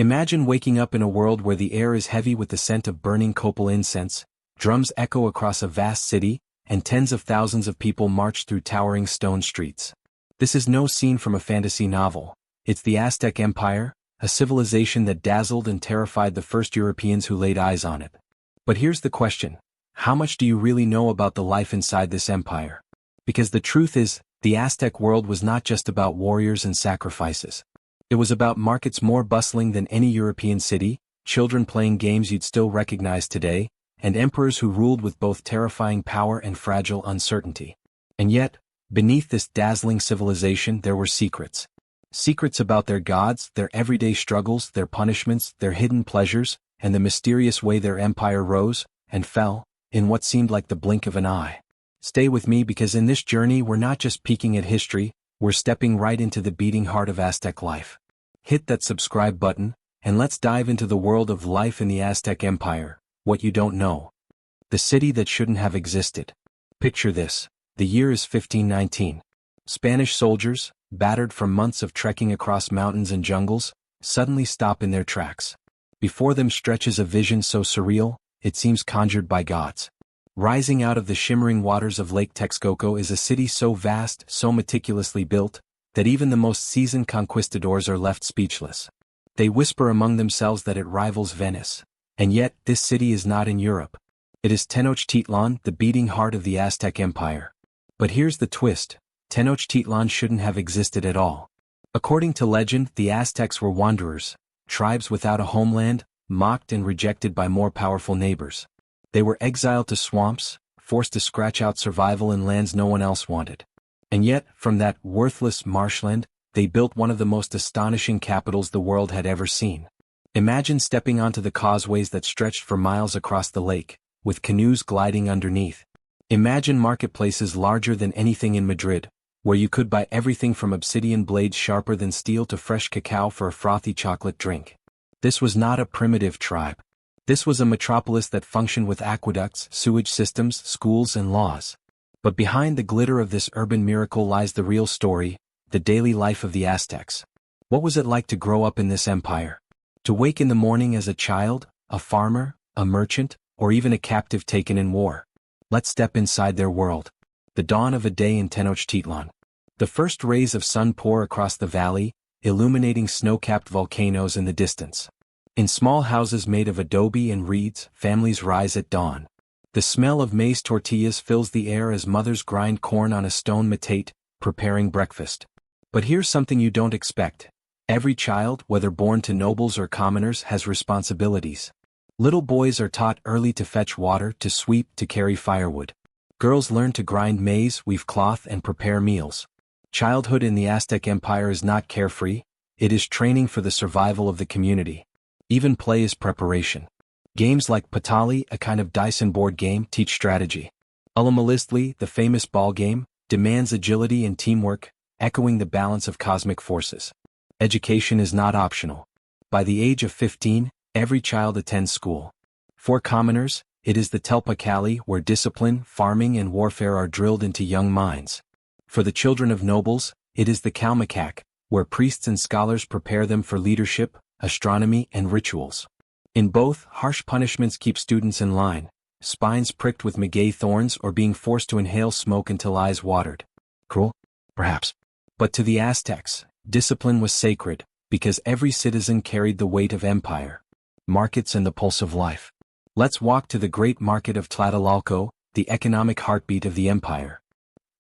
Imagine waking up in a world where the air is heavy with the scent of burning copal incense, drums echo across a vast city, and tens of thousands of people march through towering stone streets. This is no scene from a fantasy novel. It's the Aztec Empire, a civilization that dazzled and terrified the first Europeans who laid eyes on it. But here's the question. How much do you really know about the life inside this empire? Because the truth is, the Aztec world was not just about warriors and sacrifices. It was about markets more bustling than any European city, children playing games you'd still recognize today, and emperors who ruled with both terrifying power and fragile uncertainty. And yet, beneath this dazzling civilization there were secrets. Secrets about their gods, their everyday struggles, their punishments, their hidden pleasures, and the mysterious way their empire rose and fell in what seemed like the blink of an eye. Stay with me because in this journey we're not just peeking at history, we're stepping right into the beating heart of Aztec life. Hit that subscribe button, and let's dive into the world of life in the Aztec Empire, what you don't know. The city that shouldn't have existed. Picture this, the year is 1519. Spanish soldiers, battered from months of trekking across mountains and jungles, suddenly stop in their tracks. Before them stretches a vision so surreal, it seems conjured by gods. Rising out of the shimmering waters of Lake Texcoco is a city so vast, so meticulously built, that even the most seasoned conquistadors are left speechless. They whisper among themselves that it rivals Venice. And yet, this city is not in Europe. It is Tenochtitlan, the beating heart of the Aztec Empire. But here's the twist. Tenochtitlan shouldn't have existed at all. According to legend, the Aztecs were wanderers, tribes without a homeland, mocked and rejected by more powerful neighbors. They were exiled to swamps, forced to scratch out survival in lands no one else wanted. And yet, from that worthless marshland, they built one of the most astonishing capitals the world had ever seen. Imagine stepping onto the causeways that stretched for miles across the lake, with canoes gliding underneath. Imagine marketplaces larger than anything in Madrid, where you could buy everything from obsidian blades sharper than steel to fresh cacao for a frothy chocolate drink. This was not a primitive tribe. This was a metropolis that functioned with aqueducts, sewage systems, schools, and laws. But behind the glitter of this urban miracle lies the real story, the daily life of the Aztecs. What was it like to grow up in this empire? To wake in the morning as a child, a farmer, a merchant, or even a captive taken in war? Let's step inside their world. The dawn of a day in Tenochtitlan. The first rays of sun pour across the valley, illuminating snow-capped volcanoes in the distance. In small houses made of adobe and reeds, families rise at dawn. The smell of maize tortillas fills the air as mothers grind corn on a stone metate, preparing breakfast. But here's something you don't expect. Every child, whether born to nobles or commoners, has responsibilities. Little boys are taught early to fetch water, to sweep, to carry firewood. Girls learn to grind maize, weave cloth, and prepare meals. Childhood in the Aztec Empire is not carefree, it is training for the survival of the community. Even play is preparation. Games like Patali, a kind of dice and board game, teach strategy. Ullamalistli, the famous ball game, demands agility and teamwork, echoing the balance of cosmic forces. Education is not optional. By the age of 15, every child attends school. For commoners, it is the Telpakali where discipline, farming, and warfare are drilled into young minds. For the children of nobles, it is the Kalmakak, where priests and scholars prepare them for leadership, astronomy, and rituals. In both, harsh punishments keep students in line, spines pricked with maguey thorns or being forced to inhale smoke until eyes watered. Cruel? Perhaps. But to the Aztecs, discipline was sacred, because every citizen carried the weight of empire. Markets and the pulse of life. Let's walk to the great market of Tlatelolco, the economic heartbeat of the empire.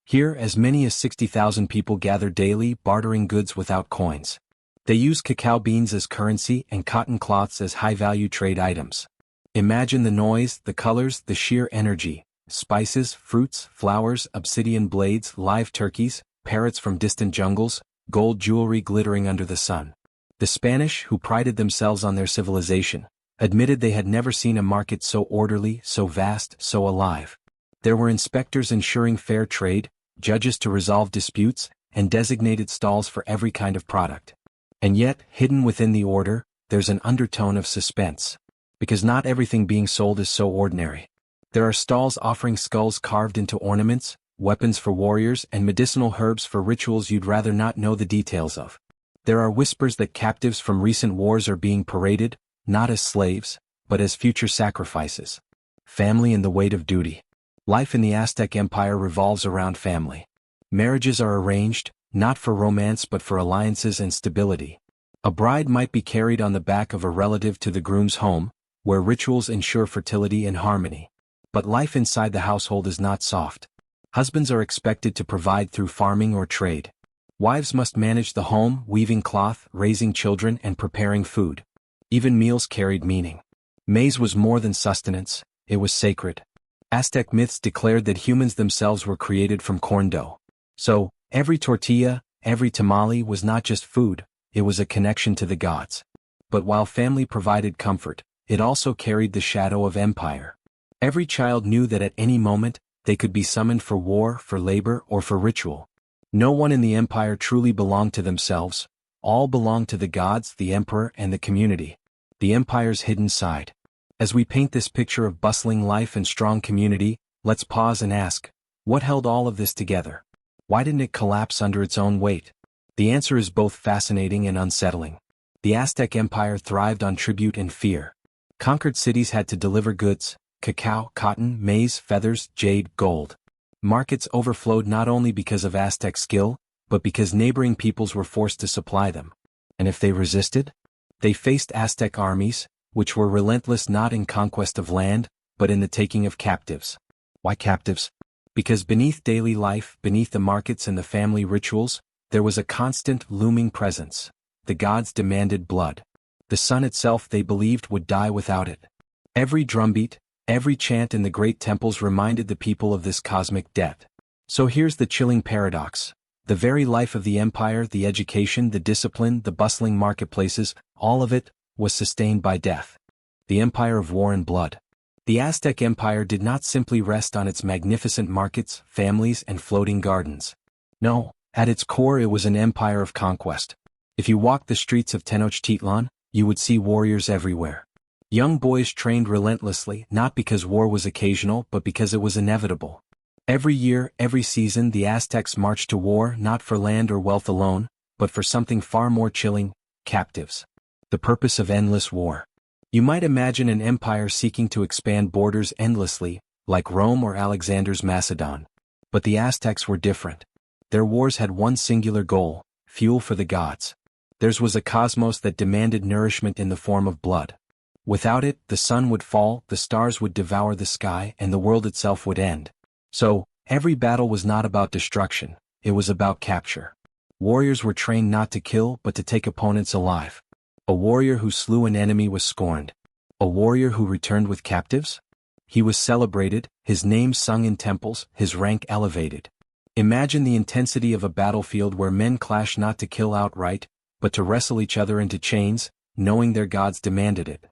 Here, as many as 60,000 people gather daily, bartering goods without coins. They use cacao beans as currency and cotton cloths as high-value trade items. Imagine the noise, the colors, the sheer energy. Spices, fruits, flowers, obsidian blades, live turkeys, parrots from distant jungles, gold jewelry glittering under the sun. The Spanish, who prided themselves on their civilization, admitted they had never seen a market so orderly, so vast, so alive. There were inspectors ensuring fair trade, judges to resolve disputes, and designated stalls for every kind of product. And yet, hidden within the order, there's an undertone of suspense. Because not everything being sold is so ordinary. There are stalls offering skulls carved into ornaments, weapons for warriors, and medicinal herbs for rituals you'd rather not know the details of. There are whispers that captives from recent wars are being paraded, not as slaves, but as future sacrifices. Family and the weight of duty. Life in the Aztec Empire revolves around family. Marriages are arranged, not for romance but for alliances and stability. A bride might be carried on the back of a relative to the groom's home, where rituals ensure fertility and harmony. But life inside the household is not soft. Husbands are expected to provide through farming or trade. Wives must manage the home, weaving cloth, raising children, and preparing food. Even meals carried meaning. Maize was more than sustenance, it was sacred. Aztec myths declared that humans themselves were created from corn dough. So, every tortilla, every tamale was not just food, it was a connection to the gods. But while family provided comfort, it also carried the shadow of empire. Every child knew that at any moment, they could be summoned for war, for labor, or for ritual. No one in the empire truly belonged to themselves, all belonged to the gods, the emperor, and the community. The empire's hidden side. As we paint this picture of bustling life and strong community, let's pause and ask, what held all of this together? Why didn't it collapse under its own weight? The answer is both fascinating and unsettling. The Aztec Empire thrived on tribute and fear. Conquered cities had to deliver goods: cacao, cotton, maize, feathers, jade, gold. Markets overflowed not only because of Aztec skill, but because neighboring peoples were forced to supply them. And if they resisted? They faced Aztec armies, which were relentless not in conquest of land, but in the taking of captives. Why captives? Because beneath daily life, beneath the markets and the family rituals, there was a constant, looming presence. The gods demanded blood. The sun itself, they believed, would die without it. Every drumbeat, every chant in the great temples reminded the people of this cosmic debt. So here's the chilling paradox. The very life of the empire, the education, the discipline, the bustling marketplaces, all of it was sustained by death. The empire of war and blood. The Aztec Empire did not simply rest on its magnificent markets, families, and floating gardens. No, at its core it was an empire of conquest. If you walked the streets of Tenochtitlan, you would see warriors everywhere. Young boys trained relentlessly, not because war was occasional but because it was inevitable. Every year, every season, the Aztecs marched to war not for land or wealth alone, but for something far more chilling: captives. The purpose of endless war. You might imagine an empire seeking to expand borders endlessly, like Rome or Alexander's Macedon. But the Aztecs were different. Their wars had one singular goal: fuel for the gods. Theirs was a cosmos that demanded nourishment in the form of blood. Without it, the sun would fall, the stars would devour the sky, and the world itself would end. So, every battle was not about destruction, it was about capture. Warriors were trained not to kill but to take opponents alive. A warrior who slew an enemy was scorned. A warrior who returned with captives? He was celebrated, his name sung in temples, his rank elevated. Imagine the intensity of a battlefield where men clash not to kill outright, but to wrestle each other into chains, knowing their gods demanded it.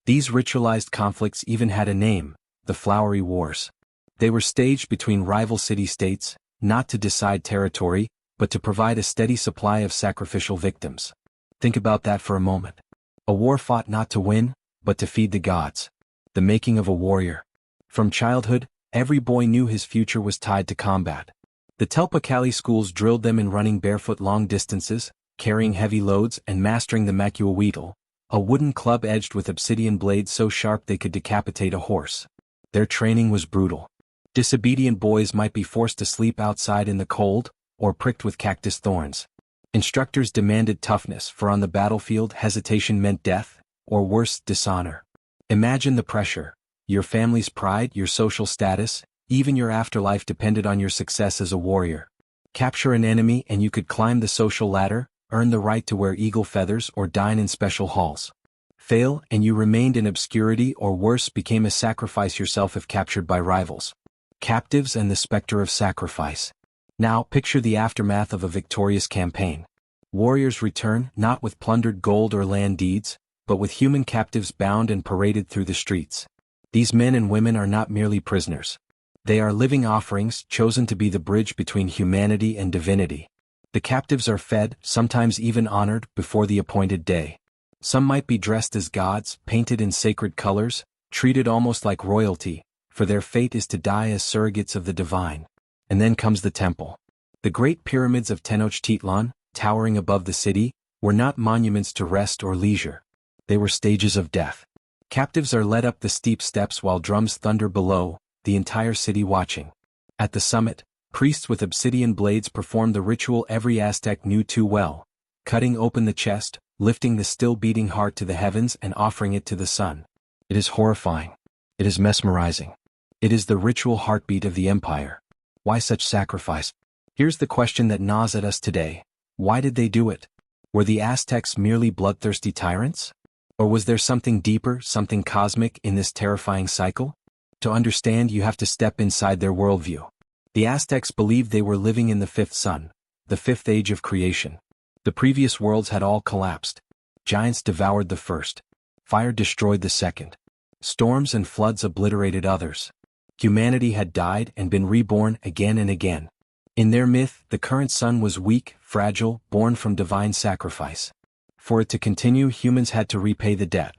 These ritualized conflicts even had a name: the Flowery Wars. They were staged between rival city-states, not to decide territory, but to provide a steady supply of sacrificial victims. Think about that for a moment. A war fought not to win, but to feed the gods. The making of a warrior. From childhood, every boy knew his future was tied to combat. The Telpacali schools drilled them in running barefoot long distances, carrying heavy loads, and mastering the macuahuitl, a wooden club edged with obsidian blades so sharp they could decapitate a horse. Their training was brutal. Disobedient boys might be forced to sleep outside in the cold, or pricked with cactus thorns. Instructors demanded toughness, for on the battlefield hesitation meant death, or worse, dishonor. Imagine the pressure. Your family's pride, your social status, even your afterlife depended on your success as a warrior. Capture an enemy and you could climb the social ladder, earn the right to wear eagle feathers or dine in special halls. Fail and you remained in obscurity, or worse, became a sacrifice yourself if captured by rivals. Captives and the specter of sacrifice. Now picture the aftermath of a victorious campaign. Warriors return, not with plundered gold or land deeds, but with human captives bound and paraded through the streets. These men and women are not merely prisoners. They are living offerings, chosen to be the bridge between humanity and divinity. The captives are fed, sometimes even honored, before the appointed day. Some might be dressed as gods, painted in sacred colors, treated almost like royalty, for their fate is to die as surrogates of the divine. And then comes the temple. The great pyramids of Tenochtitlan, towering above the city, were not monuments to rest or leisure. They were stages of death. Captives are led up the steep steps while drums thunder below, the entire city watching. At the summit, priests with obsidian blades performed the ritual every Aztec knew too well, cutting open the chest, lifting the still-beating heart to the heavens and offering it to the sun. It is horrifying. It is mesmerizing. It is the ritual heartbeat of the empire. Why such sacrifice? Here's the question that gnaws at us today. Why did they do it? Were the Aztecs merely bloodthirsty tyrants? Or was there something deeper, something cosmic in this terrifying cycle? To understand, you have to step inside their worldview. The Aztecs believed they were living in the fifth sun, the fifth age of creation. The previous worlds had all collapsed. Giants devoured the first. Fire destroyed the second. Storms and floods obliterated others. Humanity had died and been reborn again and again. In their myth, the current sun was weak, fragile, born from divine sacrifice. For it to continue, humans had to repay the debt.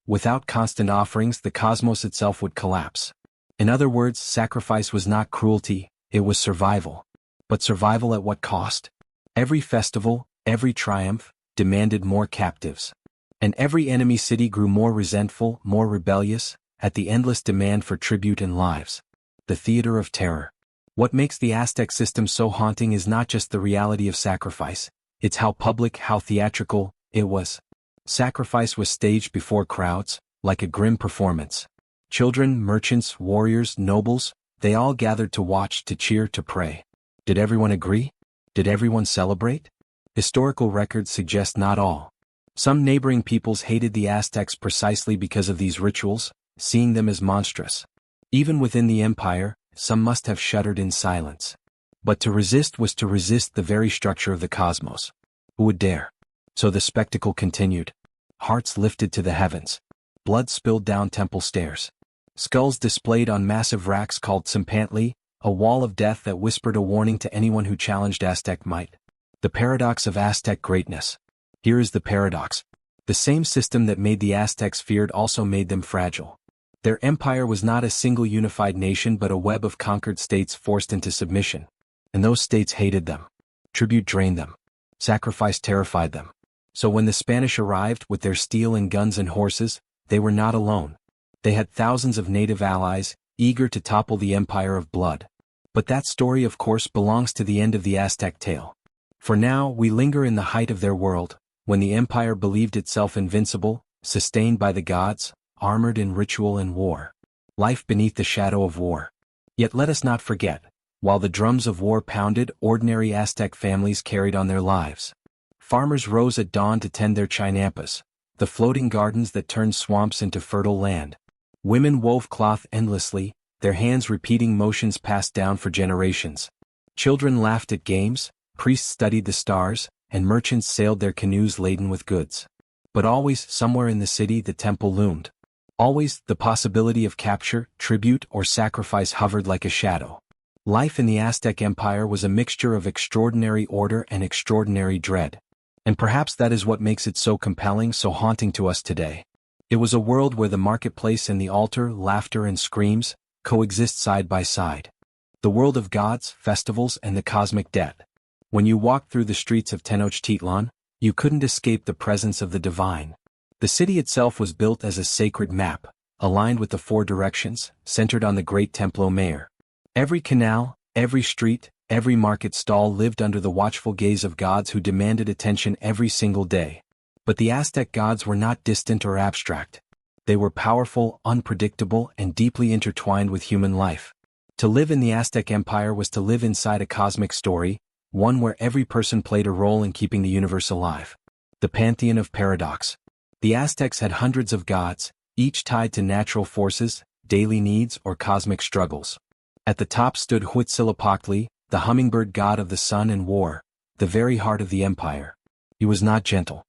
Without constant offerings, the cosmos itself would collapse. In other words, sacrifice was not cruelty, it was survival. But survival at what cost? Every festival, every triumph, demanded more captives. And every enemy city grew more resentful, more rebellious, at the endless demand for tribute and lives. The theater of terror. What makes the Aztec system so haunting is not just the reality of sacrifice, it's how public, how theatrical it was. Sacrifice was staged before crowds, like a grim performance. Children, merchants, warriors, nobles, they all gathered to watch, to cheer, to pray. Did everyone agree? Did everyone celebrate? Historical records suggest not all. Some neighboring peoples hated the Aztecs precisely because of these rituals, seeing them as monstrous. Even within the empire, some must have shuddered in silence. But to resist was to resist the very structure of the cosmos. Who would dare? So the spectacle continued. Hearts lifted to the heavens. Blood spilled down temple stairs. Skulls displayed on massive racks called Tzimpantli, a wall of death that whispered a warning to anyone who challenged Aztec might. The paradox of Aztec greatness. Here is the paradox. The same system that made the Aztecs feared also made them fragile. Their empire was not a single unified nation but a web of conquered states forced into submission. And those states hated them. Tribute drained them. Sacrifice terrified them. So when the Spanish arrived with their steel and guns and horses, they were not alone. They had thousands of native allies, eager to topple the empire of blood. But that story, of course, belongs to the end of the Aztec tale. For now, we linger in the height of their world, when the empire believed itself invincible, sustained by the gods, armored in ritual and war. Life beneath the shadow of war. Yet let us not forget, while the drums of war pounded, ordinary Aztec families carried on their lives. Farmers rose at dawn to tend their chinampas, the floating gardens that turned swamps into fertile land. Women wove cloth endlessly, their hands repeating motions passed down for generations. Children laughed at games, priests studied the stars, and merchants sailed their canoes laden with goods. But always, somewhere in the city, the temple loomed. Always, the possibility of capture, tribute, or sacrifice hovered like a shadow. Life in the Aztec Empire was a mixture of extraordinary order and extraordinary dread. And perhaps that is what makes it so compelling, so haunting to us today. It was a world where the marketplace and the altar, laughter and screams, coexist side by side. The world of gods, festivals, and the cosmic debt. When you walked through the streets of Tenochtitlan, you couldn't escape the presence of the divine. The city itself was built as a sacred map, aligned with the four directions, centered on the great Templo Mayor. Every canal, every street, every market stall lived under the watchful gaze of gods who demanded attention every single day. But the Aztec gods were not distant or abstract. They were powerful, unpredictable, and deeply intertwined with human life. To live in the Aztec Empire was to live inside a cosmic story, one where every person played a role in keeping the universe alive. The Pantheon of Paradox. The Aztecs had hundreds of gods, each tied to natural forces, daily needs, or cosmic struggles. At the top stood Huitzilopochtli, the hummingbird god of the sun and war, the very heart of the empire. He was not gentle.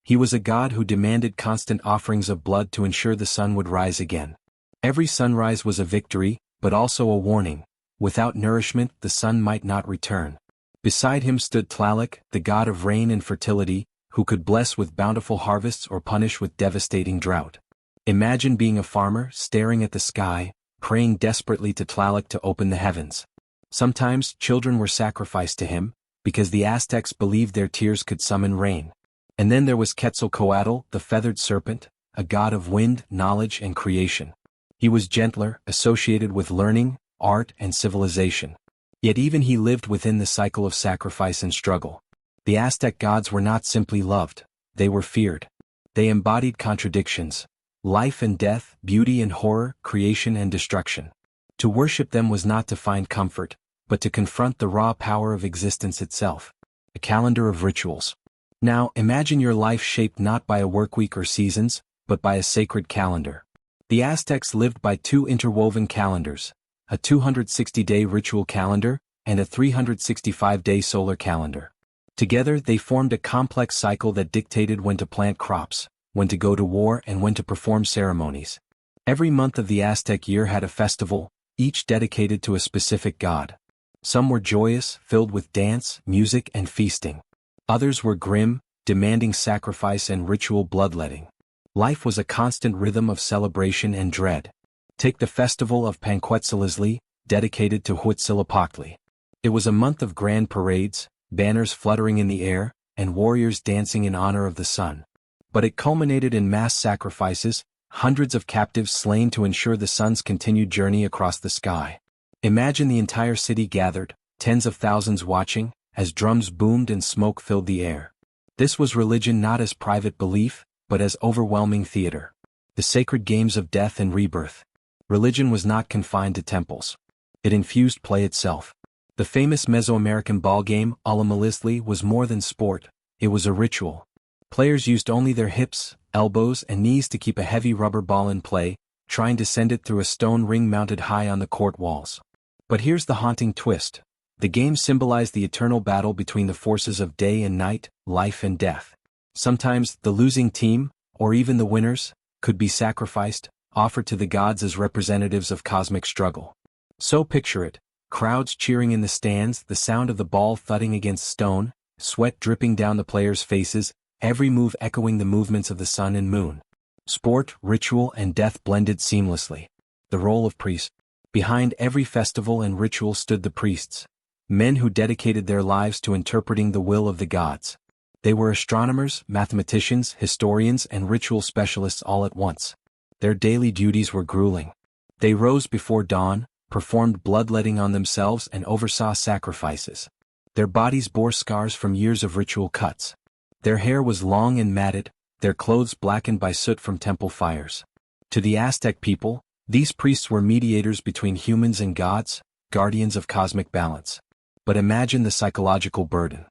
He was a god who demanded constant offerings of blood to ensure the sun would rise again. Every sunrise was a victory, but also a warning. Without nourishment, the sun might not return. Beside him stood Tlaloc, the god of rain and fertility, who could bless with bountiful harvests or punish with devastating drought. Imagine being a farmer, staring at the sky, praying desperately to Tlaloc to open the heavens. Sometimes, children were sacrificed to him, because the Aztecs believed their tears could summon rain. And then there was Quetzalcoatl, the feathered serpent, a god of wind, knowledge, and creation. He was gentler, associated with learning, art, and civilization. Yet even he lived within the cycle of sacrifice and struggle. The Aztec gods were not simply loved, they were feared. They embodied contradictions: life and death, beauty and horror, creation and destruction. To worship them was not to find comfort, but to confront the raw power of existence itself. A calendar of rituals. Now, imagine your life shaped not by a workweek or seasons, but by a sacred calendar. The Aztecs lived by two interwoven calendars, a 260-day ritual calendar and a 365-day solar calendar. Together they formed a complex cycle that dictated when to plant crops, when to go to war, and when to perform ceremonies. Every month of the Aztec year had a festival, each dedicated to a specific god. Some were joyous, filled with dance, music, and feasting. Others were grim, demanding sacrifice and ritual bloodletting. Life was a constant rhythm of celebration and dread. Take the festival of Panquetzaliztli, dedicated to Huitzilopochtli. It was a month of grand parades, banners fluttering in the air, and warriors dancing in honor of the sun. But it culminated in mass sacrifices, hundreds of captives slain to ensure the sun's continued journey across the sky. Imagine the entire city gathered, tens of thousands watching, as drums boomed and smoke filled the air. This was religion not as private belief, but as overwhelming theater. The sacred games of death and rebirth. Religion was not confined to temples. It infused play itself. The famous Mesoamerican ball game, Ulamalisli, was more than sport, it was a ritual. Players used only their hips, elbows, and knees to keep a heavy rubber ball in play, trying to send it through a stone ring mounted high on the court walls. But here's the haunting twist. The game symbolized the eternal battle between the forces of day and night, life and death. Sometimes, the losing team, or even the winners, could be sacrificed, offered to the gods as representatives of cosmic struggle. So picture it. Crowds cheering in the stands, the sound of the ball thudding against stone, sweat dripping down the players' faces, every move echoing the movements of the sun and moon. Sport, ritual, and death blended seamlessly. The role of priest. Behind every festival and ritual stood the priests, men who dedicated their lives to interpreting the will of the gods. They were astronomers, mathematicians, historians, and ritual specialists all at once. Their daily duties were grueling. They rose before dawn, performed bloodletting on themselves, and oversaw sacrifices. Their bodies bore scars from years of ritual cuts. Their hair was long and matted, their clothes blackened by soot from temple fires. To the Aztec people, these priests were mediators between humans and gods, guardians of cosmic balance. But imagine the psychological burden.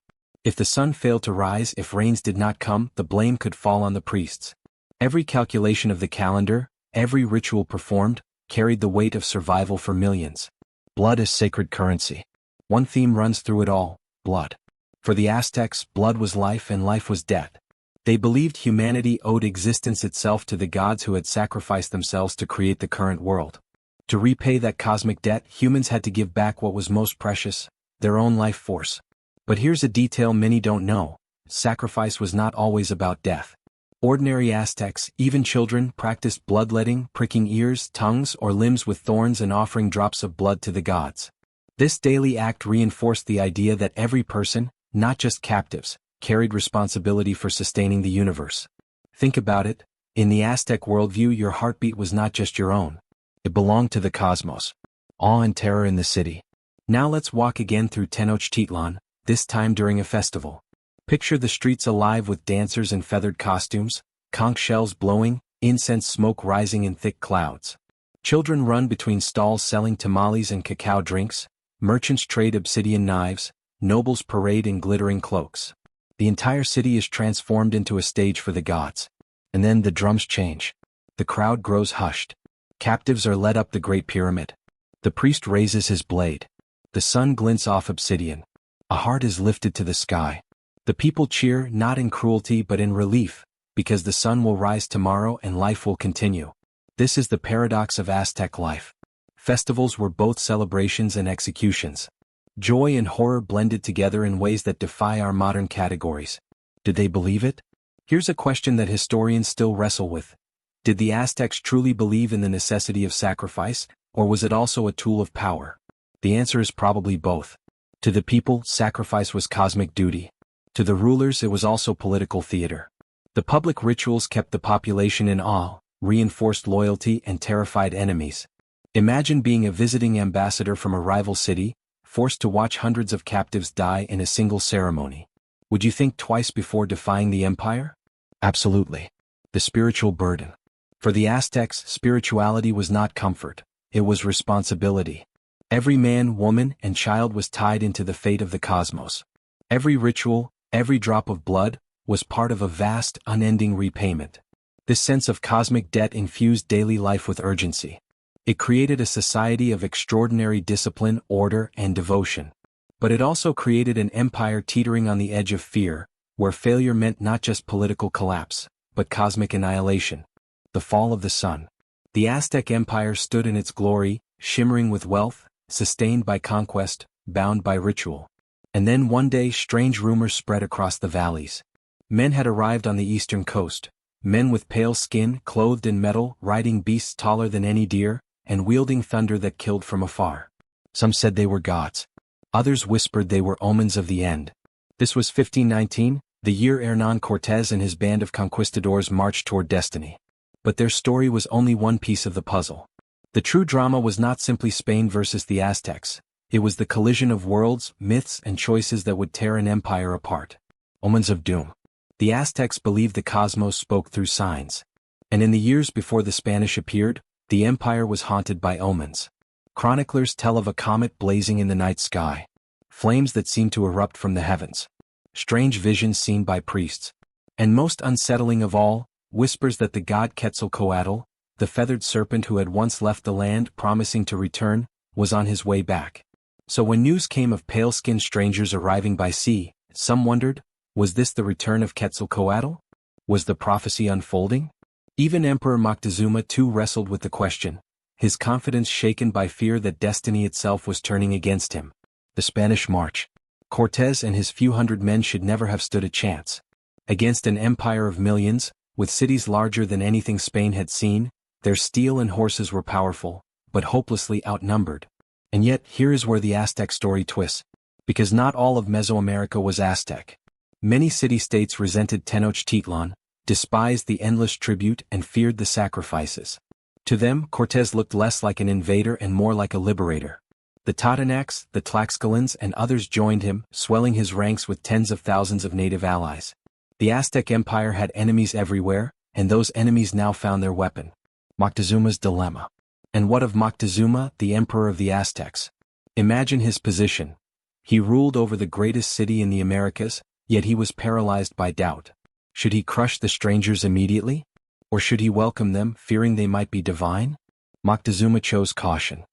If the sun failed to rise, if rains did not come, the blame could fall on the priests. Every calculation of the calendar, every ritual performed, carried the weight of survival for millions. Blood is sacred currency. One theme runs through it all: blood. For the Aztecs, blood was life and life was death. They believed humanity owed existence itself to the gods who had sacrificed themselves to create the current world. To repay that cosmic debt, humans had to give back what was most precious: their own life force. But here's a detail many don't know: sacrifice was not always about death. Ordinary Aztecs, even children, practiced bloodletting, pricking ears, tongues, or limbs with thorns and offering drops of blood to the gods. This daily act reinforced the idea that every person, not just captives, carried responsibility for sustaining the universe. Think about it. In the Aztec worldview, your heartbeat was not just your own. It belonged to the cosmos. Awe and terror in the city. Now let's walk again through Tenochtitlan, this time during a festival. Picture the streets alive with dancers in feathered costumes, conch shells blowing, incense smoke rising in thick clouds. Children run between stalls selling tamales and cacao drinks, merchants trade obsidian knives, nobles parade in glittering cloaks. The entire city is transformed into a stage for the gods. And then the drums change. The crowd grows hushed. Captives are led up the Great Pyramid. The priest raises his blade. The sun glints off obsidian. A heart is lifted to the sky. The people cheer not in cruelty but in relief, because the sun will rise tomorrow and life will continue. This is the paradox of Aztec life. Festivals were both celebrations and executions. Joy and horror blended together in ways that defy our modern categories. Did they believe it? Here's a question that historians still wrestle with. Did the Aztecs truly believe in the necessity of sacrifice, or was it also a tool of power? The answer is probably both. To the people, sacrifice was cosmic duty. To the rulers it was also political theater. The public rituals kept the population in awe, reinforced loyalty and terrified enemies. Imagine being a visiting ambassador from a rival city, forced to watch hundreds of captives die in a single ceremony. Would you think twice before defying the empire? Absolutely. The spiritual burden. For the Aztecs, spirituality was not comfort, it was responsibility. Every man, woman, and child was tied into the fate of the cosmos. Every ritual, every drop of blood, was part of a vast, unending repayment. This sense of cosmic debt infused daily life with urgency. It created a society of extraordinary discipline, order, and devotion. But it also created an empire teetering on the edge of fear, where failure meant not just political collapse, but cosmic annihilation. The fall of the sun. The Aztec Empire stood in its glory, shimmering with wealth, sustained by conquest, bound by ritual. And then one day strange rumors spread across the valleys. Men had arrived on the eastern coast, men with pale skin, clothed in metal, riding beasts taller than any deer, and wielding thunder that killed from afar. Some said they were gods. Others whispered they were omens of the end. This was 1519, the year Hernán Cortés and his band of conquistadors marched toward destiny. But their story was only one piece of the puzzle. The true drama was not simply Spain versus the Aztecs. It was the collision of worlds, myths, and choices that would tear an empire apart. Omens of doom. The Aztecs believed the cosmos spoke through signs. And in the years before the Spanish appeared, the empire was haunted by omens. Chroniclers tell of a comet blazing in the night sky. Flames that seemed to erupt from the heavens. Strange visions seen by priests. And most unsettling of all, whispers that the god Quetzalcoatl, the feathered serpent who had once left the land promising to return, was on his way back. So when news came of pale-skinned strangers arriving by sea, some wondered, was this the return of Quetzalcoatl? Was the prophecy unfolding? Even Emperor Moctezuma too wrestled with the question, his confidence shaken by fear that destiny itself was turning against him. The Spanish March. Cortés and his few hundred men should never have stood a chance. Against an empire of millions, with cities larger than anything Spain had seen, their steel and horses were powerful, but hopelessly outnumbered. And yet, here is where the Aztec story twists. Because not all of Mesoamerica was Aztec. Many city-states resented Tenochtitlan, despised the endless tribute and feared the sacrifices. To them, Cortés looked less like an invader and more like a liberator. The Totonacs, the Tlaxcalans and others joined him, swelling his ranks with tens of thousands of native allies. The Aztec Empire had enemies everywhere, and those enemies now found their weapon. Moctezuma's dilemma. And what of Moctezuma, the emperor of the Aztecs? Imagine his position. He ruled over the greatest city in the Americas, yet he was paralyzed by doubt. Should he crush the strangers immediately? Or should he welcome them, fearing they might be divine? Moctezuma chose caution.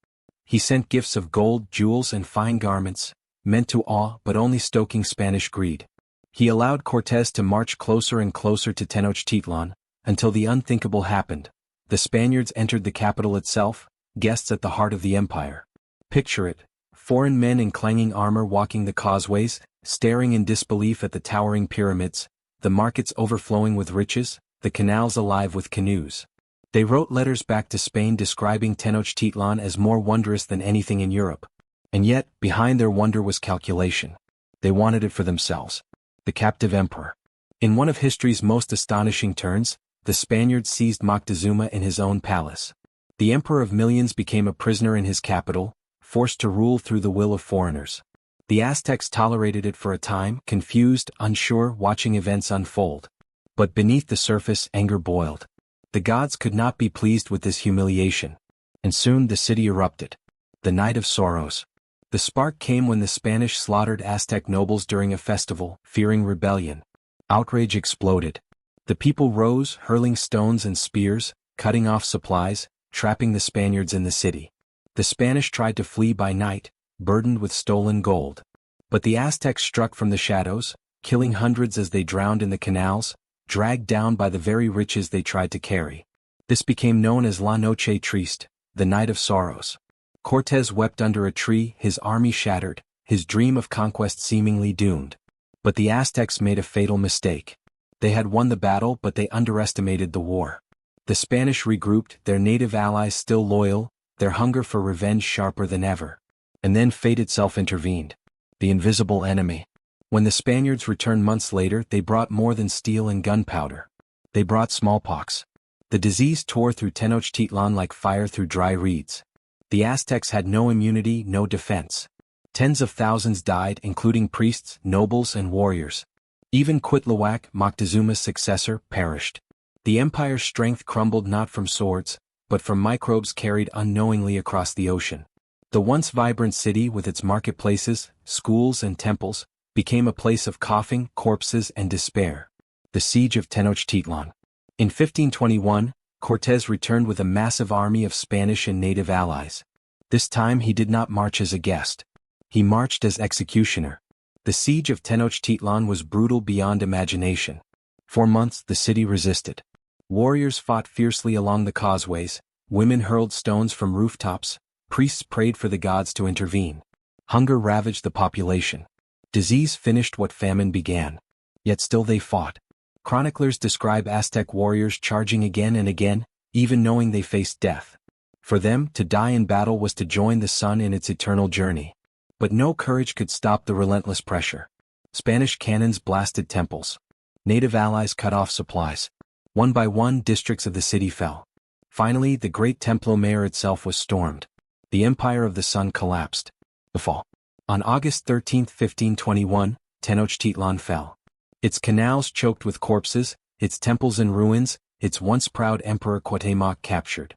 He sent gifts of gold, jewels, and fine garments, meant to awe but only stoking Spanish greed. He allowed Cortés to march closer and closer to Tenochtitlan, until the unthinkable happened. The Spaniards entered the capital itself, guests at the heart of the empire. Picture it, foreign men in clanging armor walking the causeways, staring in disbelief at the towering pyramids, the markets overflowing with riches, the canals alive with canoes. They wrote letters back to Spain describing Tenochtitlan as more wondrous than anything in Europe. And yet, behind their wonder was calculation. They wanted it for themselves. The captive emperor. In one of history's most astonishing turns, the Spaniards seized Moctezuma in his own palace. The emperor of millions became a prisoner in his capital, forced to rule through the will of foreigners. The Aztecs tolerated it for a time, confused, unsure, watching events unfold. But beneath the surface, anger boiled. The gods could not be pleased with this humiliation. And soon the city erupted. The Night of Sorrows. The spark came when the Spanish slaughtered Aztec nobles during a festival, fearing rebellion. Outrage exploded. The people rose, hurling stones and spears, cutting off supplies, trapping the Spaniards in the city. The Spanish tried to flee by night, burdened with stolen gold. But the Aztecs struck from the shadows, killing hundreds as they drowned in the canals, dragged down by the very riches they tried to carry. This became known as La Noche Triste, the Night of Sorrows. Cortés wept under a tree, his army shattered, his dream of conquest seemingly doomed. But the Aztecs made a fatal mistake. They had won the battle, but they underestimated the war. The Spanish regrouped, their native allies still loyal, their hunger for revenge sharper than ever. And then fate itself intervened. The invisible enemy. When the Spaniards returned months later, they brought more than steel and gunpowder. They brought smallpox. The disease tore through Tenochtitlan like fire through dry reeds. The Aztecs had no immunity, no defense. Tens of thousands died, including priests, nobles, and warriors. Even Cuitlahuac, Moctezuma's successor, perished. The empire's strength crumbled not from swords, but from microbes carried unknowingly across the ocean. The once vibrant city with its marketplaces, schools, and temples became a place of coughing, corpses, and despair. The Siege of Tenochtitlan. In 1521, Cortés returned with a massive army of Spanish and native allies. This time he did not march as a guest. He marched as executioner. The siege of Tenochtitlan was brutal beyond imagination. For months the city resisted. Warriors fought fiercely along the causeways, women hurled stones from rooftops, priests prayed for the gods to intervene. Hunger ravaged the population. Disease finished what famine began. Yet still they fought. Chroniclers describe Aztec warriors charging again and again, even knowing they faced death. For them, to die in battle was to join the sun in its eternal journey. But no courage could stop the relentless pressure. Spanish cannons blasted temples. Native allies cut off supplies. One by one, districts of the city fell. Finally, the great Templo Mayor itself was stormed. The Empire of the Sun collapsed. The fall. On August 13, 1521, Tenochtitlan fell. Its canals choked with corpses, its temples in ruins, its once proud Emperor Cuauhtémoc captured.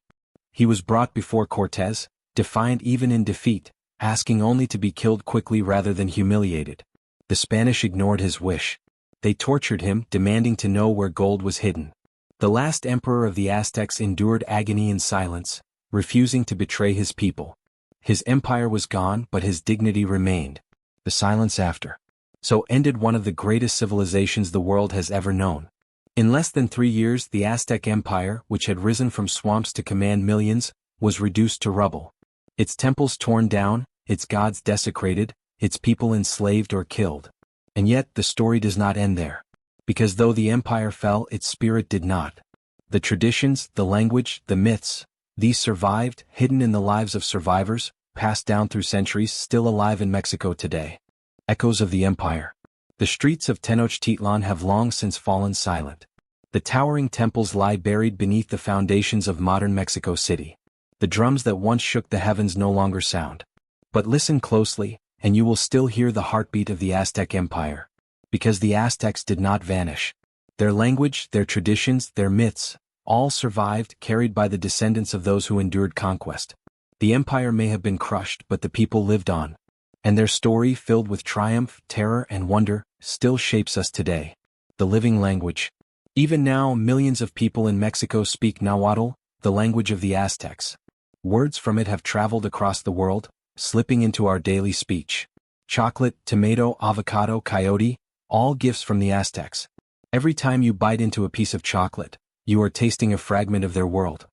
He was brought before Cortés, defiant even in defeat, asking only to be killed quickly rather than humiliated. The Spanish ignored his wish. They tortured him, demanding to know where gold was hidden. The last emperor of the Aztecs endured agony in silence, refusing to betray his people. His empire was gone, but his dignity remained. The silence after. So ended one of the greatest civilizations the world has ever known. In less than 3 years, the Aztec Empire, which had risen from swamps to command millions, was reduced to rubble. Its temples torn down, its gods desecrated, its people enslaved or killed. And yet the story does not end there. Because though the empire fell, its spirit did not. The traditions, the language, the myths, these survived, hidden in the lives of survivors, passed down through centuries, still alive in Mexico today. Echoes of the empire. The streets of Tenochtitlan have long since fallen silent. The towering temples lie buried beneath the foundations of modern Mexico City. The drums that once shook the heavens no longer sound. But listen closely, and you will still hear the heartbeat of the Aztec Empire. Because the Aztecs did not vanish. Their language, their traditions, their myths, all survived, carried by the descendants of those who endured conquest. The empire may have been crushed, but the people lived on. And their story, filled with triumph, terror, and wonder, still shapes us today. The living language. Even now, millions of people in Mexico speak Nahuatl, the language of the Aztecs. Words from it have traveled across the world, slipping into our daily speech. Chocolate, tomato, avocado, coyote, all gifts from the Aztecs. Every time you bite into a piece of chocolate, you are tasting a fragment of their world.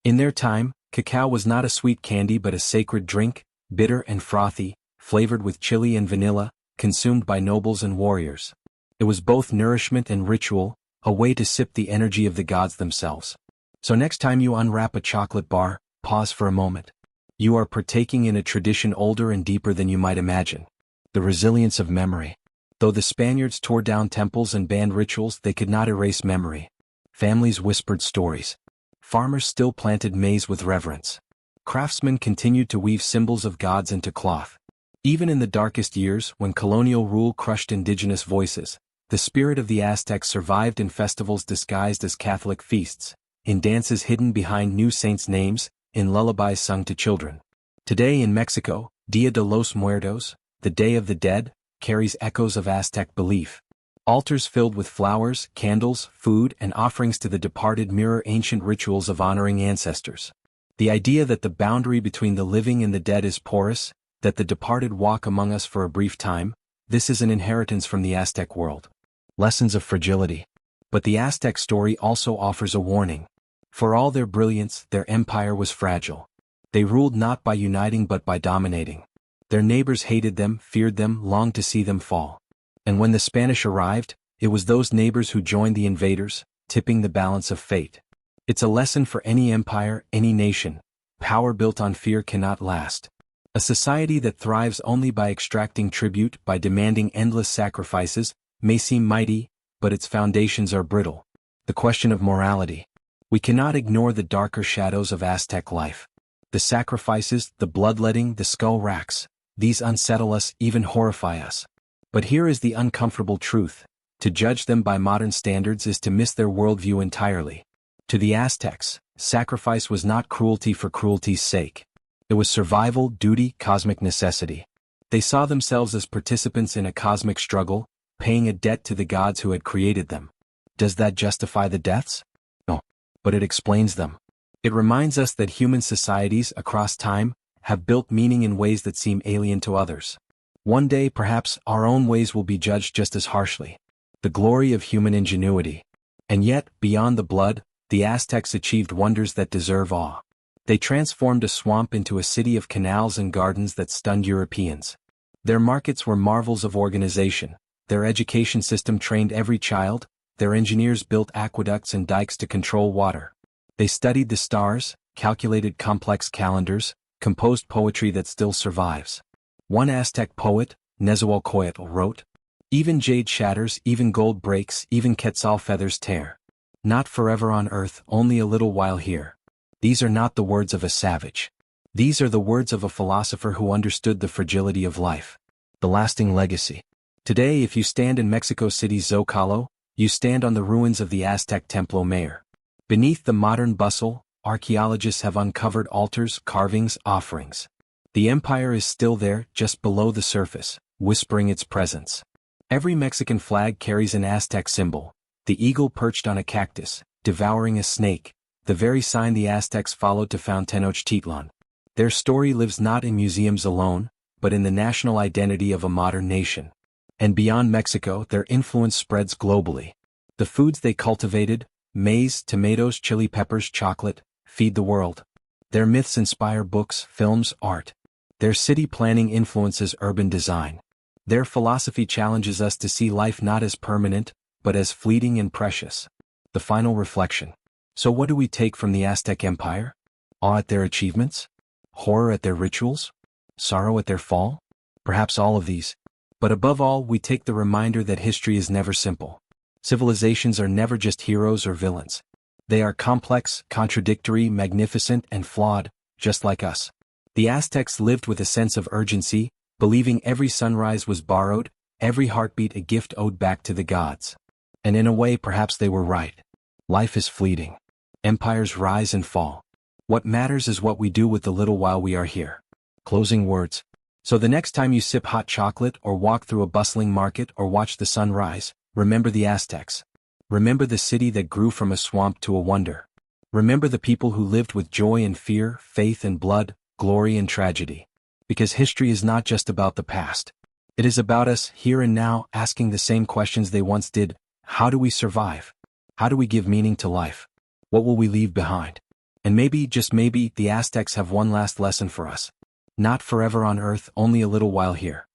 In their time, cacao was not a sweet candy but a sacred drink, bitter and frothy, flavored with chili and vanilla, consumed by nobles and warriors. It was both nourishment and ritual, a way to sip the energy of the gods themselves. So next time you unwrap a chocolate bar, pause for a moment. You are partaking in a tradition older and deeper than you might imagine. The resilience of memory. Though the Spaniards tore down temples and banned rituals, they could not erase memory. Families whispered stories. Farmers still planted maize with reverence. Craftsmen continued to weave symbols of gods into cloth. Even in the darkest years, when colonial rule crushed indigenous voices, the spirit of the Aztecs survived in festivals disguised as Catholic feasts, in dances hidden behind new saints' names, in lullabies sung to children. Today in Mexico, Dia de los Muertos, the Day of the Dead, carries echoes of Aztec belief. Altars filled with flowers, candles, food, and offerings to the departed mirror ancient rituals of honoring ancestors. The idea that the boundary between the living and the dead is porous, that the departed walk among us for a brief time, this is an inheritance from the Aztec world. Lessons of fragility. But the Aztec story also offers a warning. For all their brilliance, their empire was fragile. They ruled not by uniting but by dominating. Their neighbors hated them, feared them, longed to see them fall. And when the Spanish arrived, it was those neighbors who joined the invaders, tipping the balance of fate. It's a lesson for any empire, any nation. Power built on fear cannot last. A society that thrives only by extracting tribute, by demanding endless sacrifices, may seem mighty, but its foundations are brittle. The question of morality. We cannot ignore the darker shadows of Aztec life. The sacrifices, the bloodletting, the skull racks, these unsettle us, even horrify us. But here is the uncomfortable truth. To judge them by modern standards is to miss their worldview entirely. To the Aztecs, sacrifice was not cruelty for cruelty's sake. It was survival, duty, cosmic necessity. They saw themselves as participants in a cosmic struggle, paying a debt to the gods who had created them. Does that justify the deaths? No. But it explains them. It reminds us that human societies across time have built meaning in ways that seem alien to others. One day, perhaps, our own ways will be judged just as harshly. The glory of human ingenuity. And yet, beyond the blood, the Aztecs achieved wonders that deserve awe. They transformed a swamp into a city of canals and gardens that stunned Europeans. Their markets were marvels of organization. Their education system trained every child. Their engineers built aqueducts and dikes to control water. They studied the stars, calculated complex calendars, composed poetry that still survives. One Aztec poet, Nezahualcóyotl, wrote, "Even jade shatters, even gold breaks, even quetzal feathers tear. Not forever on earth, only a little while here." These are not the words of a savage. These are the words of a philosopher who understood the fragility of life. The lasting legacy. Today, if you stand in Mexico City's Zocalo, you stand on the ruins of the Aztec Templo Mayor. Beneath the modern bustle, archaeologists have uncovered altars, carvings, offerings. The empire is still there, just below the surface, whispering its presence. Every Mexican flag carries an Aztec symbol, the eagle perched on a cactus, devouring a snake, the very sign the Aztecs followed to found Tenochtitlan. Their story lives not in museums alone, but in the national identity of a modern nation. And beyond Mexico, their influence spreads globally. The foods they cultivated, maize, tomatoes, chili peppers, chocolate, feed the world. Their myths inspire books, films, art. Their city planning influences urban design. Their philosophy challenges us to see life not as permanent, but as fleeting and precious. The final reflection. So what do we take from the Aztec Empire? Awe at their achievements? Horror at their rituals? Sorrow at their fall? Perhaps all of these. But above all, we take the reminder that history is never simple. Civilizations are never just heroes or villains. They are complex, contradictory, magnificent, and flawed, just like us. The Aztecs lived with a sense of urgency, believing every sunrise was borrowed, every heartbeat a gift owed back to the gods. And in a way, perhaps they were right. Life is fleeting. Empires rise and fall. What matters is what we do with the little while we are here. Closing words. So the next time you sip hot chocolate or walk through a bustling market or watch the sun rise, remember the Aztecs. Remember the city that grew from a swamp to a wonder. Remember the people who lived with joy and fear, faith and blood, glory and tragedy. Because history is not just about the past. It is about us, here and now, asking the same questions they once did. How do we survive? How do we give meaning to life? What will we leave behind? And maybe, just maybe, the Aztecs have one last lesson for us. Not forever on earth, only a little while here.